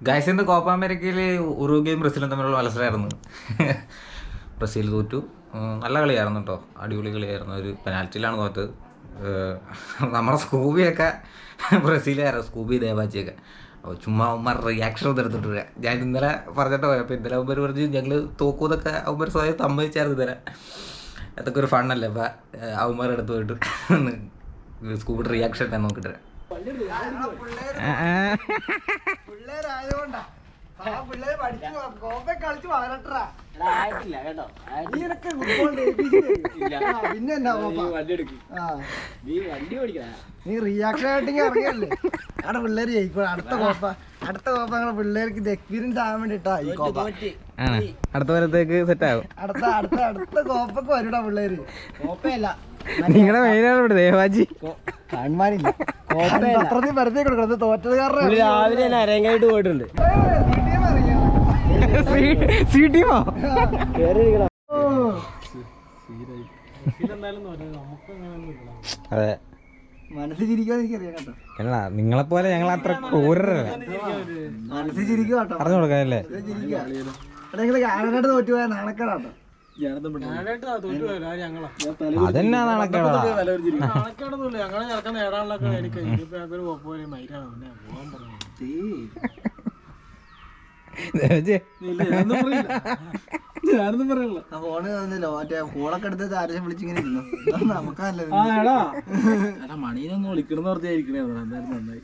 Guys ഇന്ന് Copa അമേരിക്കയിൽ ഉറുഗ്വേയും ബ്രസീലും തമ്മിലുള്ള മത്സരമായിരുന്നു. ബ്രസീൽ തോറ്റു. നല്ല കളിയായിരുന്നു കേട്ടോ, അടിപൊളി കളിയായിരുന്നു. ഒരു പെനാൽറ്റിയിലാണ് തോറ്റത്. നമ്മുടെ സ്കൂബിയൊക്കെ ബ്രസീലായിരുന്നു, സ്കൂബി ദേവാച്ചിയൊക്കെ. അപ്പോൾ ചുമ്മാ അവന്മാർ റിയാക്ഷൻ ഒന്നും എടുത്തിട്ടില്ല. ഞാൻ ഇന്നലെ പറഞ്ഞിട്ട് പോയി. അപ്പോൾ ഇന്നലെ അവന്മാർ പറഞ്ഞ് ഞങ്ങൾ തോക്കൂന്നൊക്കെ അവന്മാർ സ്വയം സമ്മതിച്ചായിരുന്നു ഇന്നലെ. അതൊക്കെ ഒരു ഫണ്ണല്ലേ. അപ്പം അവന്മാർ എടുത്ത് പോയിട്ട് സ്കൂബിയുടെ റിയാക്ഷൻ ഞാൻ നോക്കിയിട്ട് നീ റിയാക്ഷൻ ആയിട്ടെങ്കിൽ ഇറങ്ങിയല്ലേ അവിടെ പിള്ളേര് ജയിക്കും. അടുത്ത കോപ്പ ഞങ്ങളെ പിള്ളേർക്ക് ഇത് എക്സ്പീരിയൻസ് ആവാൻ വേണ്ടിട്ടാ ഈ കോപ്പ. അടുത്ത വരത്തേക്ക് സെറ്റ് ആകും. അടുത്ത കോപ്പൊക്കെ വരൂടാ പിള്ളേര്. കോപ്പയല്ല, നിങ്ങളുടെ മെയിനാണ് ഇവിടെ ദേവാജി. കാൺമാരില്ല അത്രയും പരത്തി കൊടുക്കണം. തോറ്റത് കാരണം രാവിലെ തന്നെ അരങ്ങായിട്ട് പോയിട്ടുണ്ട്. സി ടീമോ? അതെ, മനസ്സിൽ ചിരിക്കാതെ എനിക്കറിയാം കേട്ടോ. അല്ല നിങ്ങളെ പോലെ ഞങ്ങൾ അത്ര ക്രൂരരല്ല. മനസ്സിൽ ചിരിക്കും കേട്ടോ. പറഞ്ഞു കൊടുക്കാനല്ലേ. നിങ്ങള് കാനഡായിട്ട് തോറ്റുപോയ നാണക്കേടാട്ടോ. അതെന്നാ നാണക്കേടാ. ഫോണ് തന്നില്ലോ, മറ്റേ ഫോണൊക്കെ എടുത്ത് ആരെയും വിളിച്ചിങ്ങനെ ഇരുന്നു. നമുക്കല്ലേ മണീനൊന്ന് വിളിക്കണമെന്ന് പറഞ്ഞായിരിക്കണേ. എന്തായാലും നന്നായി.